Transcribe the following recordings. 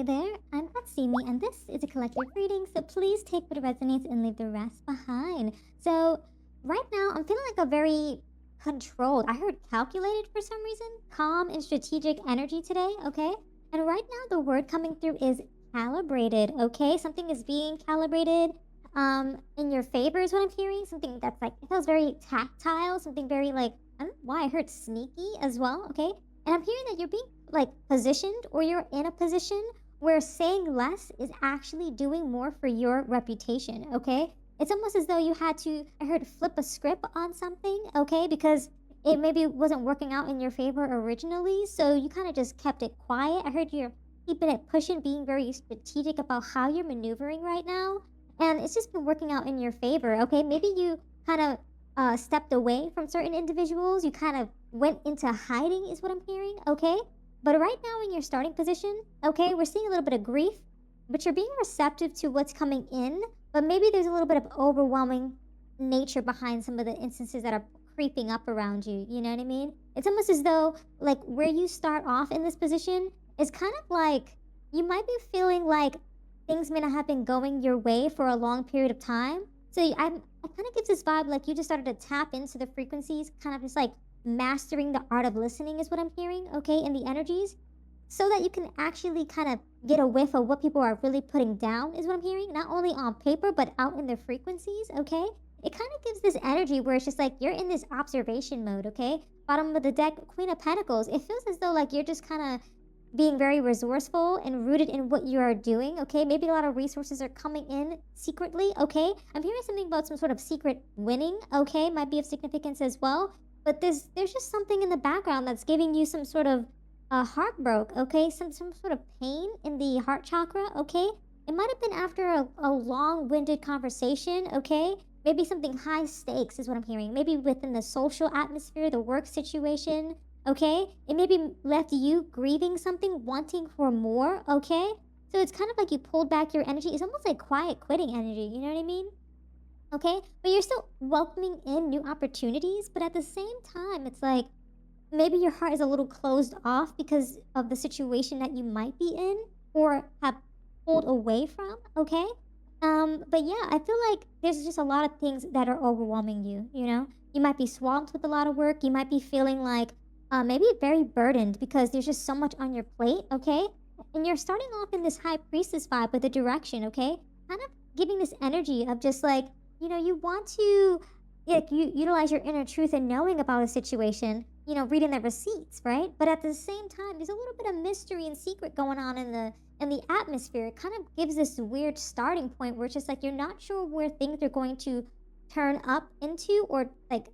Hey there, I'm Katsumi, and this is a collective reading, so please take what resonates and leave the rest behind. So, right now, I'm feeling like a very controlled, I heard calculated for some reason, calm and strategic energy today, okay? And right now, the word coming through is calibrated, okay? Something is being calibrated in your favor, is what I'm hearing. Something that's like, it feels very tactile, something very like, I don't know why I heard sneaky as well, okay? And I'm hearing that you're being like positioned or you're in a position where saying less is actually doing more for your reputation, okay? It's almost as though you had to, I heard, flip a script on something, okay? Because it maybe wasn't working out in your favor originally, so you kind of just kept it quiet. I heard you're keeping it pushing, being very strategic about how you're maneuvering right now, and it's just been working out in your favor, okay? Maybe you kind of stepped away from certain individuals. You kind of went into hiding, is what I'm hearing, okay? But right now, in your starting position, okay, we're seeing a little bit of grief, but you're being receptive to what's coming in. But maybe there's a little bit of overwhelming nature behind some of the instances that are creeping up around you. You know what I mean? It's almost as though, like, where you start off in this position is kind of like you might be feeling like things may not have been going your way for a long period of time. So it kind of gives this vibe like you just started to tap into the frequencies, kind of just like mastering the art of listening is what I'm hearing, okay, in the energies, so that you can actually kind of get a whiff of what people are really putting down is what I'm hearing, not only on paper but out in their frequencies, okay? It kind of gives this energy where it's just like you're in this observation mode, okay? Bottom of the deck, Queen of Pentacles. It feels as though like you're just kind of being very resourceful and rooted in what you are doing, okay? Maybe a lot of resources are coming in secretly, okay? I'm hearing something about some sort of secret winning, okay? Might be of significance as well. But there's just something in the background that's giving you some sort of heartbreak, okay? Some sort of pain in the heart chakra, okay? It might have been after a long-winded conversation, okay? Maybe something high stakes is what I'm hearing. Maybe within the social atmosphere, the work situation, okay? It maybe left you grieving something, wanting for more, okay? So it's kind of like you pulled back your energy. It's almost like quiet quitting energy, you know what I mean? Okay? But you're still welcoming in new opportunities, but at the same time, it's like maybe your heart is a little closed off because of the situation that you might be in or have pulled away from, okay? But yeah, I feel like there's just a lot of things that are overwhelming you, you know? You might be swamped with a lot of work. You might be feeling like maybe very burdened because there's just so much on your plate, okay? And you're starting off in this high priestess vibe with a direction, okay? Kind of giving this energy of just like, you want to like you utilize your inner truth and knowing about a situation, reading the receipts, right? But at the same time, there's a little bit of mystery and secret going on in the atmosphere. It kind of gives this weird starting point where it's just like you're not sure where things are going to turn up into, or like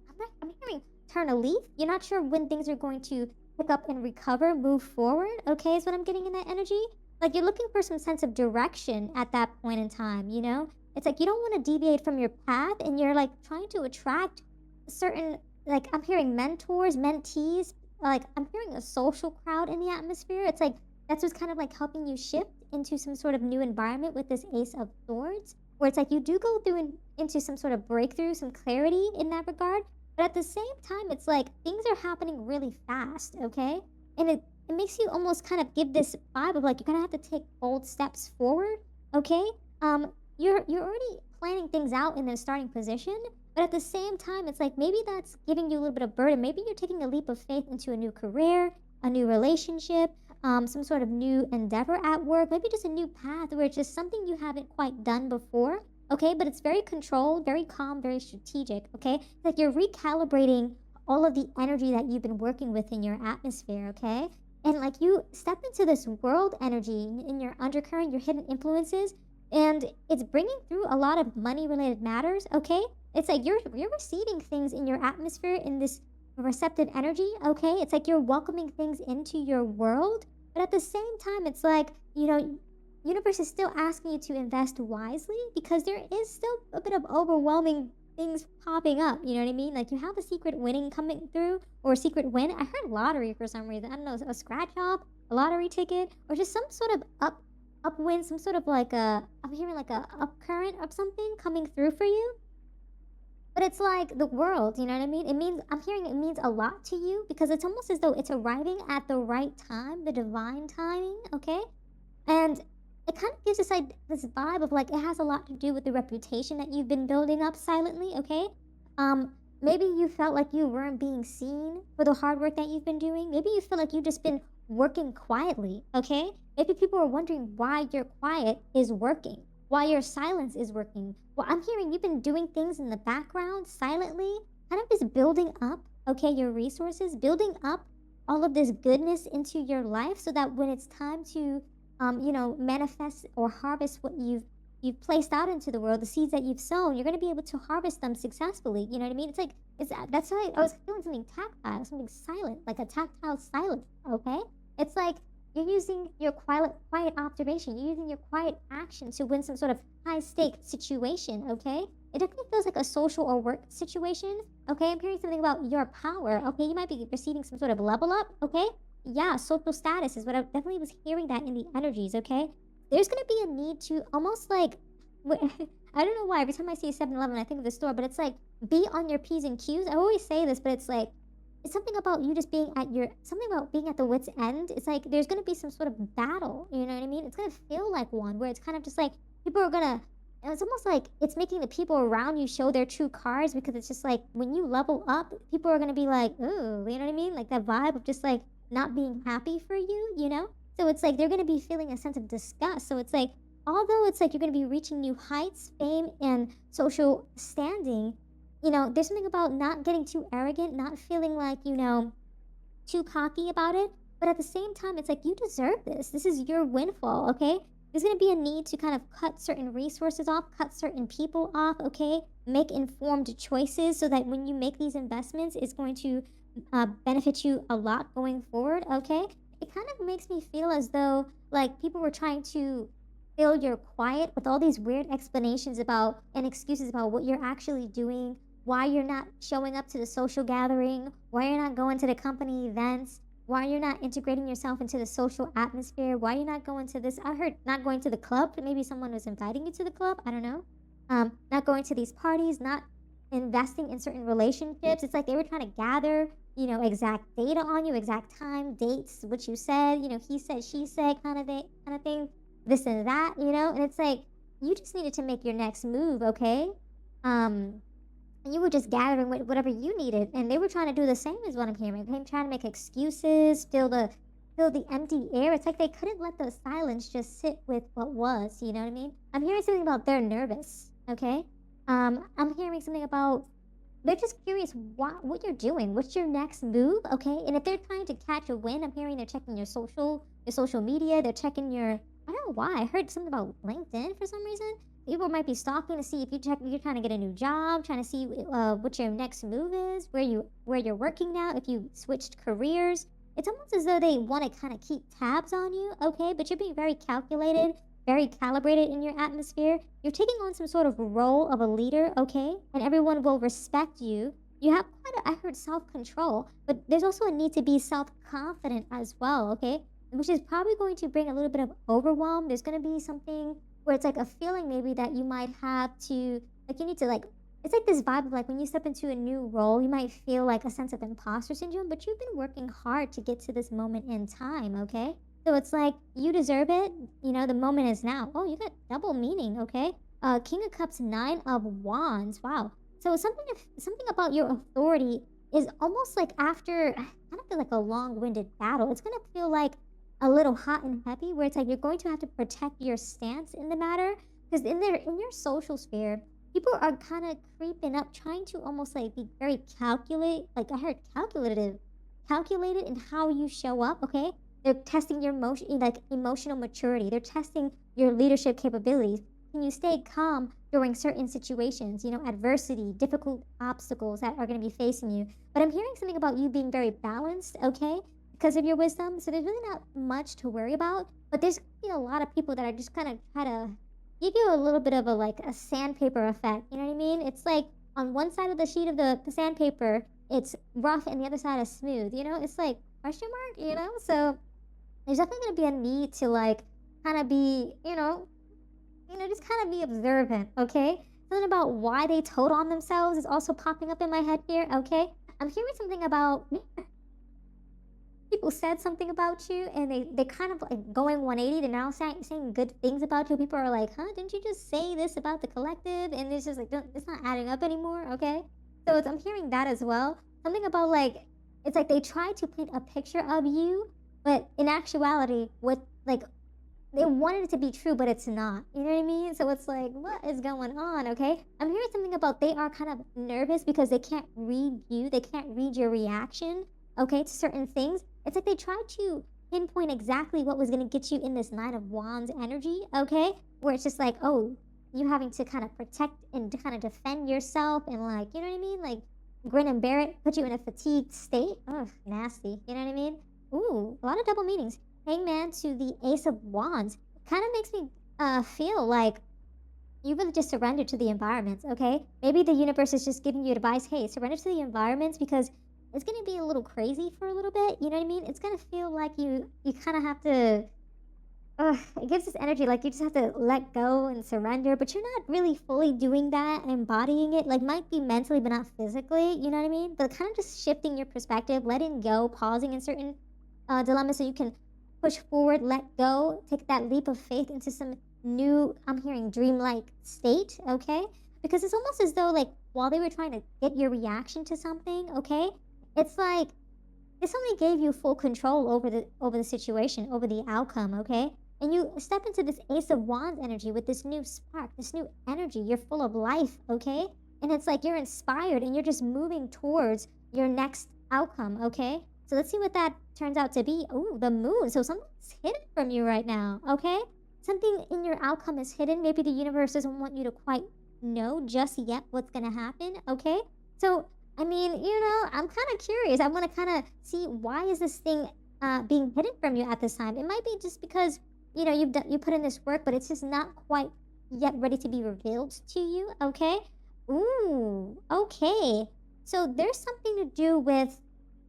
I'm hearing turn a leaf. You're not sure when things are going to pick up and recover, move forward. Okay, is what I'm getting in that energy. Like you're looking for some sense of direction at that point in time, you know? It's like you don't want to deviate from your path and you're like trying to attract certain, like I'm hearing mentors, mentees, like I'm hearing a social crowd in the atmosphere. It's like that's what's kind of like helping you shift into some sort of new environment with this Ace of Swords, where it's like you do go through into some sort of breakthrough, some clarity in that regard. But at the same time, it's like things are happening really fast, okay? And it makes you almost kind of give this vibe of like you're gonna have to take bold steps forward, okay? You're already planning things out in the starting position, but at the same time, it's like maybe that's giving you a little bit of burden. Maybe you're taking a leap of faith into a new career, a new relationship, some sort of new endeavor at work, maybe just a new path where it's just something you haven't quite done before, okay? But it's very controlled, very calm, very strategic, okay? It's like you're recalibrating all of the energy that you've been working with in your atmosphere, okay? And like you step into this world energy in your undercurrent, your hidden influences, and it's bringing through a lot of money related matters, okay? It's like you're receiving things in your atmosphere in this receptive energy, okay? It's like you're welcoming things into your world, but at the same time, it's like, universe is still asking you to invest wisely because there is still a bit of overwhelming things popping up, you know what I mean? Like you have a secret winning coming through or a secret win. I heard lottery for some reason. I don't know, a scratch off, a lottery ticket, or just some sort of upwind, some sort of like I'm hearing like a upcurrent of something coming through for you. But it's like the world, you know what I mean? I'm hearing it means a lot to you because it's almost as though it's arriving at the right time, the divine timing, okay? And it kind of gives this like this vibe of like it has a lot to do with the reputation that you've been building up silently, okay? Maybe you felt like you weren't being seen for the hard work that you've been doing. Maybe you feel like you've just been working quietly, okay? Maybe people are wondering why your quiet is working, why your silence is working. Well, I'm hearing you've been doing things in the background silently, kind of just building up, okay, your resources, building up all of this goodness into your life so that when it's time to manifest or harvest what you've placed out into the world, the seeds that you've sown, you're going to be able to harvest them successfully. You know what I mean? It's like that's why I was feeling something tactile, something silent, like a tactile silence. Okay, it's like you're using your quiet observation, you're using your quiet action to win some sort of high stake situation. Okay, it definitely feels like a social or work situation. Okay, I'm hearing something about your power. Okay, you might be receiving some sort of level up. Okay, yeah, social status is what I definitely was hearing that in the energies. Okay, there's gonna be a need to almost like I don't know why every time I see 7-Eleven I think of the store, but it's like be on your P's and Q's. I always say this, but it's like it's something about you just being at your something about being at the wit's end. It's like there's gonna be some sort of battle, you know what I mean? It's gonna feel like one where it's kind of just like people are gonna it's almost like it's making the people around you show their true cards because it's just like when you level up, people are gonna be like, ooh, you know what I mean? Like that vibe of just like not being happy for you, you know? So it's like they're going to be feeling a sense of disgust. So it's like, although it's like you're going to be reaching new heights, fame, and social standing, there's something about not getting too arrogant, not feeling like, too cocky about it. But at the same time, it's like you deserve this. This is your windfall, okay? There's going to be a need to kind of cut certain resources off, cut certain people off, okay? Make informed choices so that when you make these investments, it's going to benefit you a lot going forward, okay? It kind of makes me feel as though like people were trying to fill your quiet with all these weird explanations about and excuses about what you're actually doing, why you're not showing up to the social gathering, why you're not going to the company events, why you're not integrating yourself into the social atmosphere, why you're not going to this. I heard not going to the club. Maybe someone was inviting you to the club. I don't know. Not going to these parties, not investing in certain relationships. It's like they were trying to gather exact data on you, exact time, dates, what you said, he said, she said, kind of thing, this and that, and it's like you just needed to make your next move, okay? And you were just gathering whatever you needed, and they were trying to do the same as what I'm hearing. They were trying to make excuses, fill the empty air. It's like they couldn't let the silence just sit with what was. You know what I mean? I'm hearing something about they're nervous. Okay. I'm hearing something about they're just curious what you're doing. What's your next move? Okay. And if they're trying to catch a win, I'm hearing they're checking your social media. They're checking your I don't know why. I heard something about LinkedIn for some reason. People might be stalking to see if you're trying to get a new job, trying to see what your next move is, where you're working now, if you switched careers. It's almost as though they want to kind of keep tabs on you, okay? But you're being very calculated, very calibrated in your atmosphere. You're taking on some sort of role of a leader, okay? And everyone will respect you. You have I heard self-control, but there's also a need to be self-confident as well, okay? Which is probably going to bring a little bit of overwhelm. There's going to be something where it's like a feeling maybe that you might have to, like you need to like, it's like this vibe of like when you step into a new role, you might feel like a sense of imposter syndrome, but you've been working hard to get to this moment in time, okay? So it's like you deserve it. The moment is now. Oh, you got double meaning, okay? King of Cups, Nine of Wands. Wow. So something about your authority is almost like after I kind of feel like a long-winded battle. It's gonna feel like a little hot and heavy, where it's like you're going to have to protect your stance in the matter, because in your social sphere, people are kind of creeping up, trying to almost like be very like I heard calculated in how you show up, okay? They're testing your emotional maturity. They're testing your leadership capabilities. Can you stay calm during certain situations, adversity, difficult obstacles that are going to be facing you? But I'm hearing something about you being very balanced, okay? Because of your wisdom. So there's really not much to worry about. But there's going to be a lot of people that are just kind of try to give you a little bit of a sandpaper effect. You know what I mean? It's like on one side of the sheet of the sandpaper, it's rough, and the other side is smooth. It's like question mark. So there's definitely going to be a need to like kind of be, just kind of be observant, okay? Something about why they told on themselves is also popping up in my head here, okay? I'm hearing something about people said something about you and they kind of like going 180. They're now saying good things about you. People are like, huh, didn't you just say this about the collective? And it's just like, it's not adding up anymore. Okay. So I'm hearing that as well. Something about like, it's like they try to paint a picture of you, but in actuality, what like they wanted it to be true, but it's not. You know what I mean? So it's like, what is going on? Okay. I'm hearing something about they are kind of nervous because they can't read you. They can't read your reaction, okay, to certain things. It's like they tried to pinpoint exactly what was going to get you in this Nine of Wands energy, okay? Where it's just like, oh, you having to kind of protect and to kind of defend yourself and like, you know what I mean? Like grin and bear it, put you in a fatigued state. Ugh, nasty. You know what I mean? Ooh, a lot of double meanings. Hangman to the Ace of Wands kind of makes me feel like you really just surrender to the environments, okay? Maybe the universe is just giving you advice, hey, surrender to the environments because it's going to be a little crazy for a little bit, you know what I mean? It's going to feel like you kind of have to, it gives this energy like you just have to let go and surrender, but you're not really fully doing that and embodying it, like might be mentally but not physically, you know what I mean? But kind of just shifting your perspective, letting go, pausing in certain dilemmas so you can push forward, let go, take that leap of faith into some new, I'm hearing dreamlike state, okay? Because it's almost as though like while they were trying to get your reaction to something, okay? It's like this only gave you full control over the situation, over the outcome, okay? And you step into this Ace of Wands energy with this new spark, this new energy. You're full of life, okay? And it's like you're inspired and you're just moving towards your next outcome, okay? So let's see what that turns out to be. Oh, the moon. So something's hidden from you right now, okay? Something in your outcome is hidden. Maybe the universe doesn't want you to quite know just yet what's going to happen, okay? So, I mean, I'm kind of curious. I want to kind of see why is this thing being hidden from you at this time. It might be just because, you put in this work, but it's just not quite yet ready to be revealed to you, okay? Ooh, okay. So there's something to do with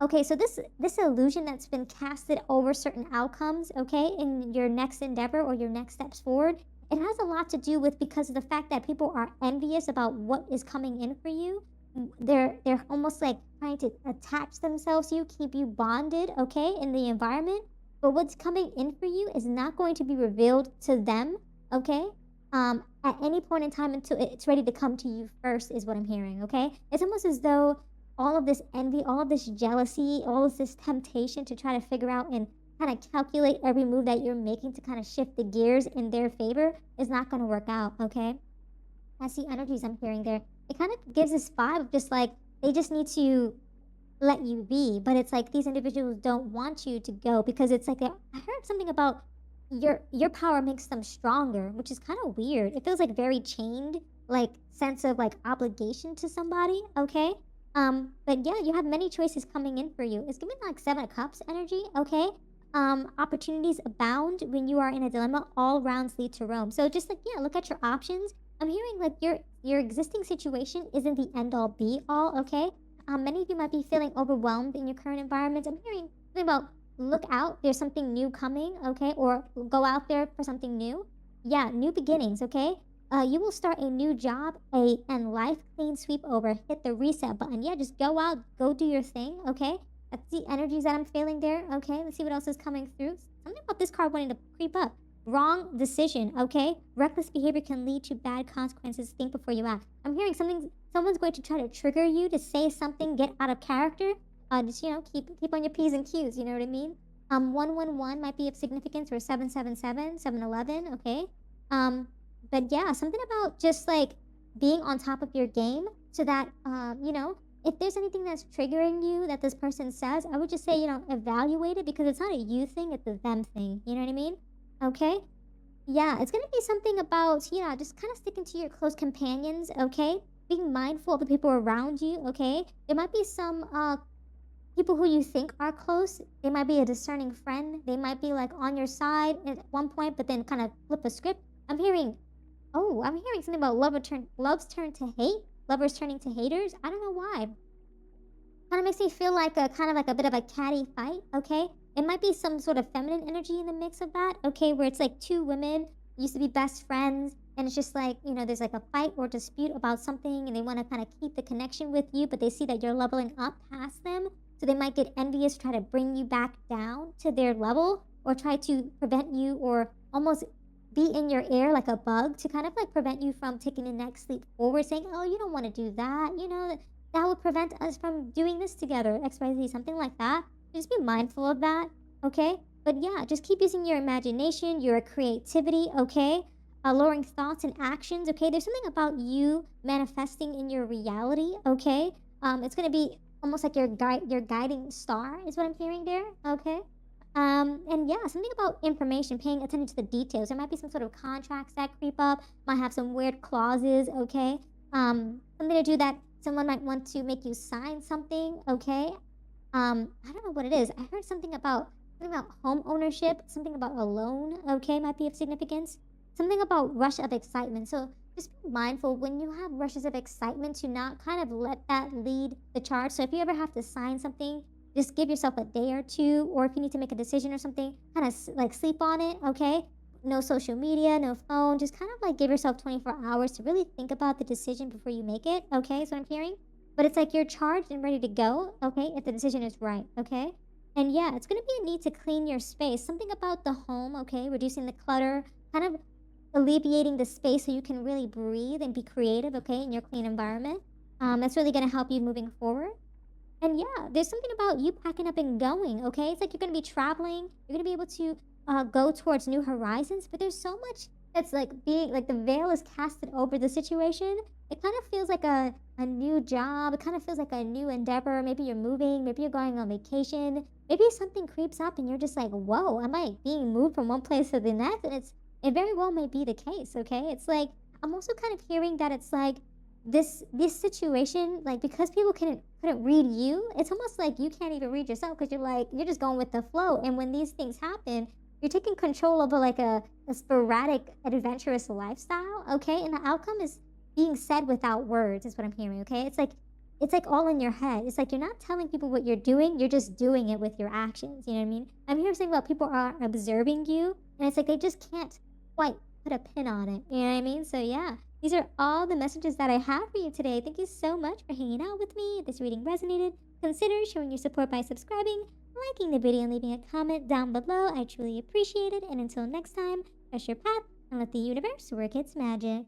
okay, so this illusion that's been casted over certain outcomes, okay, in your next endeavor or your next steps forward, it has a lot to do with because of the fact that people are envious about what is coming in for you. They're almost like trying to attach themselves to you, keep you bonded, okay, in the environment. But what's coming in for you is not going to be revealed to them, okay? At any point in time until it's ready to come to you first is what I'm hearing, okay? It's almost as though all of this envy, all of this jealousy, all of this temptation to try to figure out and kind of calculate every move that you're making to kind of shift the gears in their favor is not going to work out, okay? That's the energies I'm hearing there. It kind of gives this vibe of just like they just need to let you be, but it's like these individuals don't want you to go because it's like I heard something about your power makes them stronger, which is kind of weird. It feels like very chained, like sense of like obligation to somebody, okay? But yeah, you have many choices coming in for you. It's giving like Seven of Cups energy, okay? Opportunities abound when you are in a dilemma. All rounds lead to Rome. So just like yeah, look at your options. I'm hearing like your existing situation isn't the end all be all, okay? Many of you might be feeling overwhelmed in your current environment. I'm hearing something about look out, there's something new coming, okay? Or go out there for something new. Yeah, new beginnings, okay? You will start a new job, and life clean sweep over. Hit the reset button. Yeah, just go out, go do your thing, okay? That's the energies that I'm feeling there, okay? Let's see what else is coming through. Something about this card wanting to creep up. Wrong decision, okay? Reckless behavior can lead to bad consequences. Think before you act. I'm hearing someone's going to try to trigger you to say something, get out of character. Just keep on your P's and Q's, you know what I mean? 111 might be of significance, or 777, 711, okay? But yeah, something about just like being on top of your game so that, if there's anything that's triggering you that this person says, I would just say, evaluate it because it's not a you thing, it's a them thing. You know what I mean? Okay? Yeah, it's going to be something about, just kind of sticking to your close companions, okay? Being mindful of the people around you, okay? There might be some people who you think are close. They might be a discerning friend. They might be like on your side at one point, but then kind of flip a script. I'm hearing something about love's turn to hate, lovers turning to haters. I don't know why. Kind of makes me feel like a kind of like a bit of a catty fight, okay? It might be some sort of feminine energy in the mix of that, okay? Where it's like two women used to be best friends, and it's just like, there's like a fight or dispute about something, and they want to kind of keep the connection with you, but they see that you're leveling up past them. So they might get envious, try to bring you back down to their level, or try to prevent you, or almost be in your ear like a bug to kind of like prevent you from taking the next leap forward, saying, "Oh, you don't want to do that. That would prevent us from doing this together, XYZ," something like that. Just be mindful of that, okay? But yeah, just keep using your imagination, your creativity, okay? Lowering thoughts and actions, okay? There's something about you manifesting in your reality, okay? It's gonna be almost like your guiding star is what I'm hearing there, okay? And yeah, something about information, paying attention to the details. There might be some sort of contracts that creep up, might have some weird clauses, okay? Something to do that someone might want to make you sign something, okay? I don't know what it is. I heard something about home ownership, something about a loan, okay, might be of significance. Something about rush of excitement. So just be mindful when you have rushes of excitement to not kind of let that lead the charge. So if you ever have to sign something, just give yourself a day or two, or if you need to make a decision or something, kind of like sleep on it, okay? No social media, no phone, just kind of like give yourself 24 hours to really think about the decision before you make it, okay? So I'm hearing. But it's like you're charged and ready to go, okay, if the decision is right, okay? And yeah, it's gonna be a need to clean your space. Something about the home, okay, reducing the clutter, kind of alleviating the space so you can really breathe and be creative, okay, in your clean environment. That's really gonna help you moving forward. And yeah, there's something about you packing up and going, okay? It's like you're going to be traveling. You're going to be able to go towards new horizons, but there's so much that's like being like the veil is casted over the situation. It kind of feels like a new job. It kind of feels like a new endeavor. Maybe you're moving. Maybe you're going on vacation. Maybe something creeps up and you're just like, whoa, am I being moved from one place to the next? And it very well may be the case, okay? It's like, I'm also kind of hearing that it's like, this situation, like, because people couldn't read you, it's almost like you can't even read yourself, because you're just going with the flow. And when these things happen, you're taking control over like a sporadic adventurous lifestyle, okay? And the outcome is being said without words, is what I'm hearing, okay? It's like all in your head. It's like you're not telling people what you're doing, you're just doing it with your actions. You know what I mean? I'm hearing something about people are observing you, and it's like they just can't quite put a pin on it. You know what I mean? So yeah, these are all the messages that I have for you today. Thank you so much for hanging out with me. If this reading resonated, consider showing your support by subscribing, liking the video, and leaving a comment down below. I truly appreciate it. And until next time, trust your path and let the universe work its magic.